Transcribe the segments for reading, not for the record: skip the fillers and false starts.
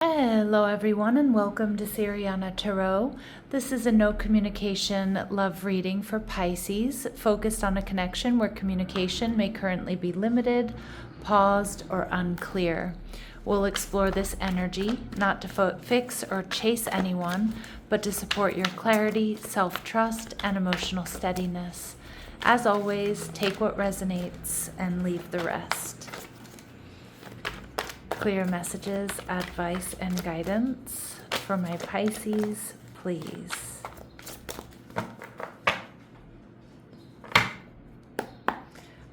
Hello everyone and welcome to Siriana Tarot. This is a no communication love reading for Pisces, focused on a connection where communication may currently be limited, paused, or unclear. We'll explore this energy, not to fix or chase anyone, but to support your clarity, self-trust, and emotional steadiness. As always, take what resonates and leave the rest. Clear messages, advice, and guidance for my Pisces, please.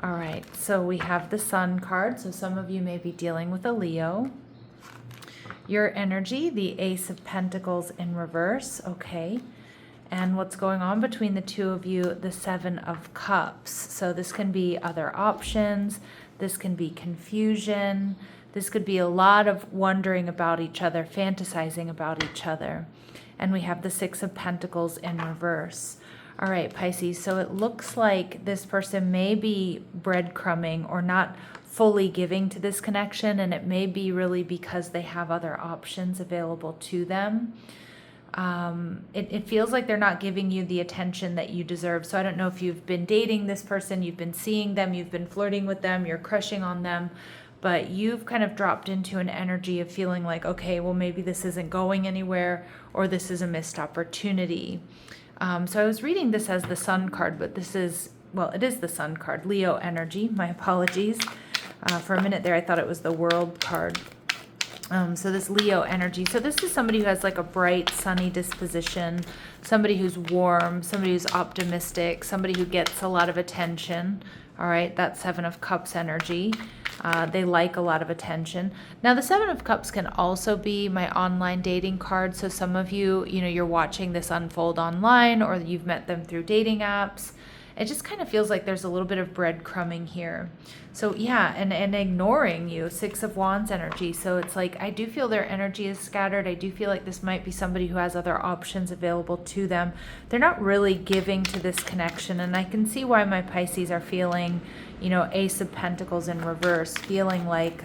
All right, so we have the Sun card. So some of you may be dealing with a Leo. Your energy, the Ace of Pentacles in reverse, okay. And what's going on between the two of you, the Seven of Cups. So this can be other options. This can be confusion. This could be a lot of wondering about each other, fantasizing about each other. And we have the Six of Pentacles in reverse. All right, Pisces, so it looks like this person may be breadcrumbing or not fully giving to this connection, and it may be really because they have other options available to them. It feels like they're not giving you the attention that you deserve. So I don't know if you've been dating this person, you've been seeing them, you've been flirting with them, you're crushing on them, but you've kind of dropped into an energy of feeling like, okay, well, maybe this isn't going anywhere, or this is a missed opportunity. So I was reading this as the Sun card, but this is, well, it is the Sun card, Leo energy. My apologies. For a minute there, I thought it was the World card. So this Leo energy. So this is somebody who has like a bright, sunny disposition, somebody who's warm, somebody who's optimistic, somebody who gets a lot of attention. All right, that's Seven of Cups energy. They like a lot of attention. Now, the Seven of Cups can also be my online dating card. So some of you, you're watching this unfold online, or you've met them through dating apps. It just kind of feels like there's a little bit of breadcrumbing here. So yeah, and ignoring you, Six of Wands energy. So it's like, I do feel their energy is scattered. I do feel like this might be somebody who has other options available to them. They're not really giving to this connection. And I can see why my Pisces are feeling, Ace of Pentacles in reverse, feeling like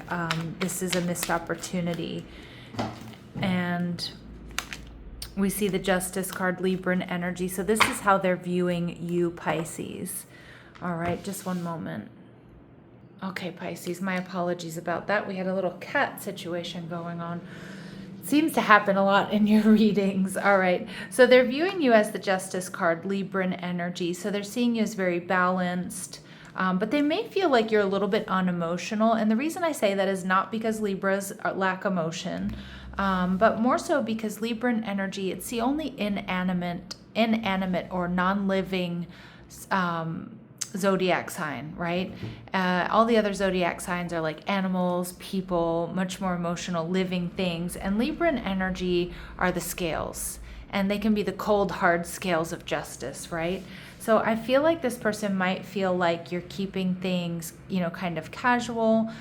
this is a missed opportunity. And we see the Justice card, Libran energy. So this is how they're viewing you, Pisces. All right, just one moment. Okay, Pisces, my apologies about that. We had a little cat situation going on. It seems to happen a lot in your readings. All right, so they're viewing you as the Justice card, Libran energy. So they're seeing you as very balanced. But they may feel like you're a little bit unemotional. And the reason I say that is not because Libras lack emotion, but more so because Libran energy, it's the only inanimate or non-living zodiac sign, right? All the other zodiac signs are like animals, people, much more emotional, living things. And Libran energy are the scales. And they can be the cold, hard scales of justice, right? So I feel like this person might feel like you're keeping things, kind of casual.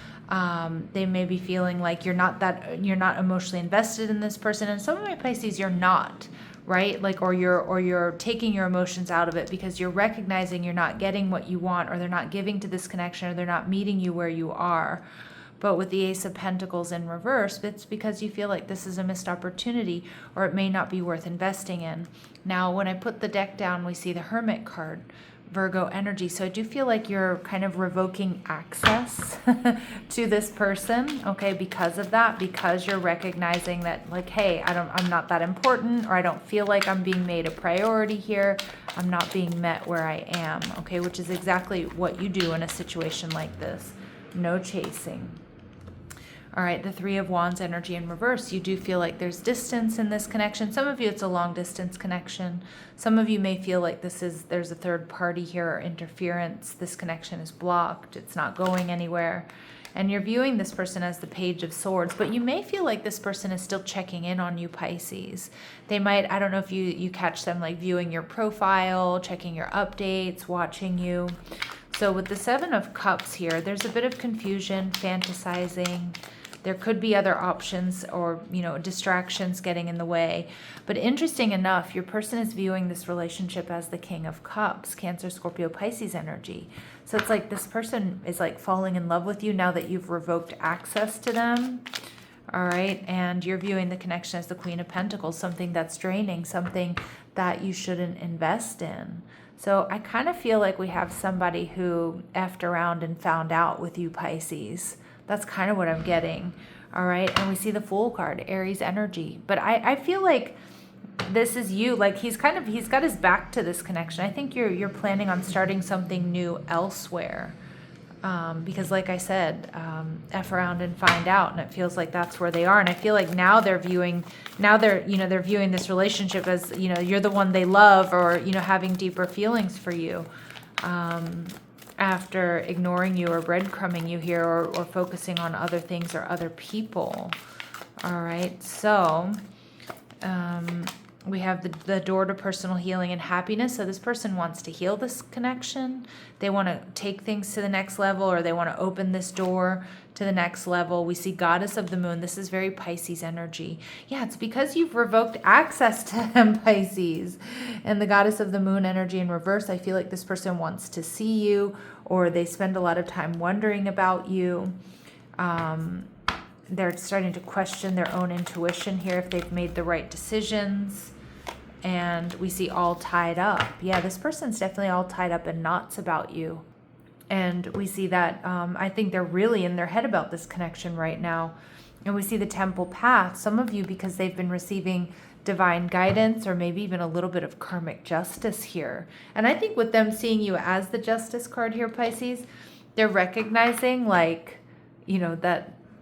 They may be feeling like you're not emotionally invested in this person. And some of my Pisces, you're not, right? Like, or you're taking your emotions out of it because you're recognizing you're not getting what you want, or they're not giving to this connection, or they're not meeting you where you are. But with the Ace of Pentacles in reverse, it's because you feel like this is a missed opportunity, or it may not be worth investing in. Now, when I put the deck down, we see the Hermit card, Virgo energy. So I do feel like you're kind of revoking access to this person, okay, because of that, because you're recognizing that, like, hey, I'm not that important, or I don't feel like I'm being made a priority here. I'm not being met where I am, okay, which is exactly what you do in a situation like this. No chasing. All right, the Three of Wands energy in reverse. You do feel like there's distance in this connection. Some of you, it's a long distance connection. Some of you may feel like there's a third party here, or interference. This connection is blocked. It's not going anywhere. And you're viewing this person as the Page of Swords, but you may feel like this person is still checking in on you, Pisces. They might, I don't know if you catch them like viewing your profile, checking your updates, watching you. So with the Seven of Cups here, there's a bit of confusion, fantasizing. There could be other options, or, distractions getting in the way. But interesting enough, your person is viewing this relationship as the King of Cups, Cancer, Scorpio, Pisces energy. So it's like this person is like falling in love with you now that you've revoked access to them. All right. And you're viewing the connection as the Queen of Pentacles, something that's draining, something that you shouldn't invest in. So I kind of feel like we have somebody who effed around and found out with you, Pisces. That's kind of what I'm getting. All right. And we see the Fool card, Aries energy. But I feel like this is you. Like he's got his back to this connection. I think you're planning on starting something new elsewhere. Because like I said, F around and find out, and it feels like that's where they are. And I feel like now they're viewing this relationship as, you're the one they love, or, having deeper feelings for you, after ignoring you or breadcrumbing you here, or focusing on other things or other people. All right. So, we have the door to personal healing and happiness. So this person wants to heal this connection. They want to take things to the next level, or they want to open this door to the next level. We see Goddess of the Moon. This is very Pisces energy. Yeah, it's because you've revoked access to them, Pisces. And the Goddess of the Moon energy in reverse, I feel like this person wants to see you, or they spend a lot of time wondering about you. They're starting to question their own intuition here, if they've made the right decisions. And we see all tied up. Yeah, this person's definitely all tied up in knots about you. And we see that I think they're really in their head about this connection right now. And we see the Temple path. Some of you, because they've been receiving divine guidance, or maybe even a little bit of karmic justice here. And I think with them seeing you as the Justice card here, Pisces, they're recognizing, like,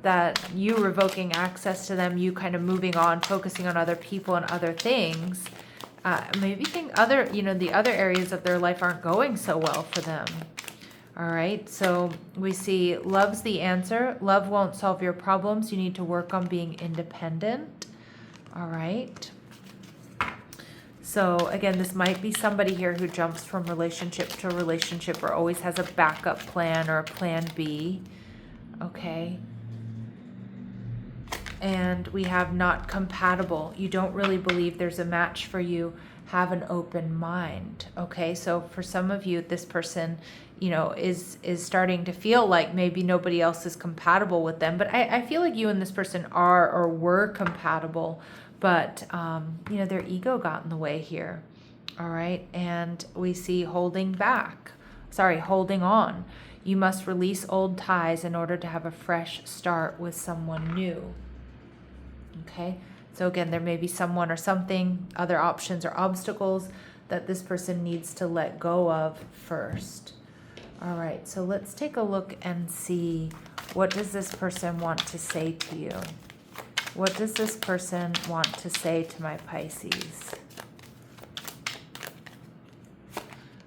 that you revoking access to them, you kind of moving on, focusing on other people and other things, maybe think the other areas of their life aren't going so well for them. All right, so we see love's the answer. Love won't solve your problems. You need to work on being independent. All right. So again, this might be somebody here who jumps from relationship to relationship, or always has a backup plan or a plan B. Okay. And we have not compatible. You don't really believe there's a match for you. Have an open mind. Okay, so for some of you, this person, is starting to feel like maybe nobody else is compatible with them. But I feel like you and this person are or were compatible, but their ego got in the way here. All right, and we see holding on. You must release old ties in order to have a fresh start with someone new. Okay, so again, there may be someone or something, other options or obstacles that this person needs to let go of first. All right, so let's take a look and see, what does this person want to say to you? What does this person want to say to my Pisces?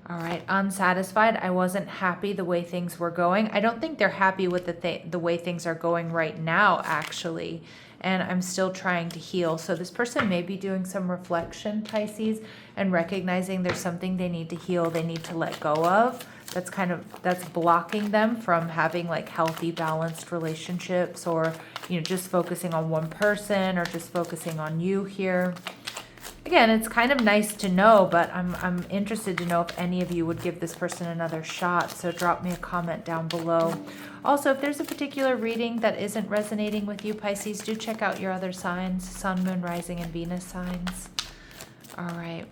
All right, unsatisfied. I wasn't happy the way things were going. I don't think they're happy with the way things are going right now, actually. And I'm still trying to heal. So this person may be doing some reflection, Pisces, and recognizing there's something they need to heal, they need to let go of. That's blocking them from having like healthy, balanced relationships, or, just focusing on one person, or just focusing on you here. Again, it's kind of nice to know, but I'm interested to know if any of you would give this person another shot. So drop me a comment down below. Also, if there's a particular reading that isn't resonating with you, Pisces, do check out your other signs, Sun, Moon, Rising, and Venus signs. All right.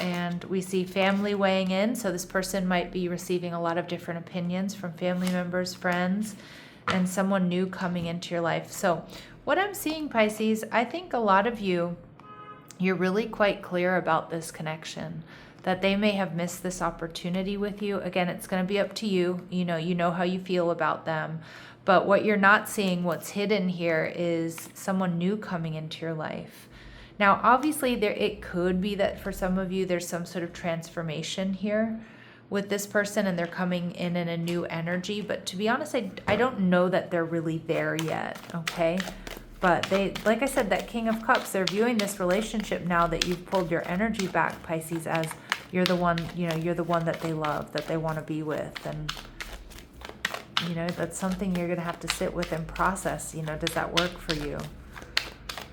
And we see family weighing in. So this person might be receiving a lot of different opinions from family members, friends, and someone new coming into your life. So what I'm seeing, Pisces, I think a lot of you, you're really quite clear about this connection, that they may have missed this opportunity with you. Again, it's going to be up to you. You know how you feel about them. But what you're not seeing, what's hidden here, is someone new coming into your life. Now, obviously, it could be that for some of you, there's some sort of transformation here with this person, and they're coming in a new energy. But to be honest, I don't know that they're really there yet, okay? But they, like I said, that King of Cups, they're viewing this relationship now that you've pulled your energy back, Pisces, as you're the one, you're the one that they love, that they want to be with. And, that's something you're going to have to sit with and process. Does that work for you?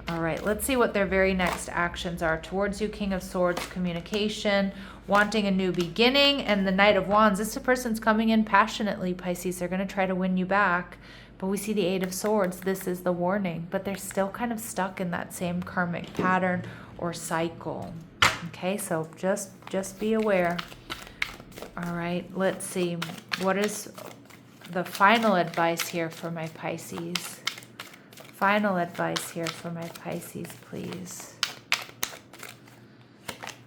All right, let's see what their very next actions are. Towards you, King of Swords, communication, wanting a new beginning, and the Knight of Wands. This person's coming in passionately, Pisces. They're going to try to win you back. But we see the Eight of Swords. This is the warning, but they're still kind of stuck in that same karmic pattern or cycle. Okay, so just be aware. All right, let's see. What is the final advice here for my Pisces? Final advice here for my Pisces, please.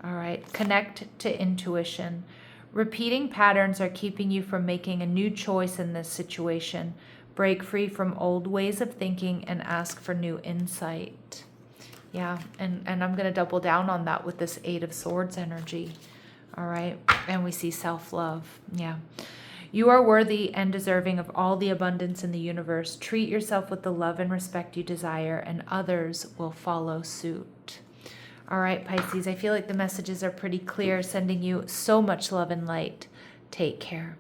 All right, connect to intuition. Repeating patterns are keeping you from making a new choice in this situation. Break free from old ways of thinking and ask for new insight. Yeah, and I'm going to double down on that with this Eight of Swords energy. All right, and we see self-love. Yeah. You are worthy and deserving of all the abundance in the universe. Treat yourself with the love and respect you desire, and others will follow suit. All right, Pisces, I feel like the messages are pretty clear, sending you so much love and light. Take care.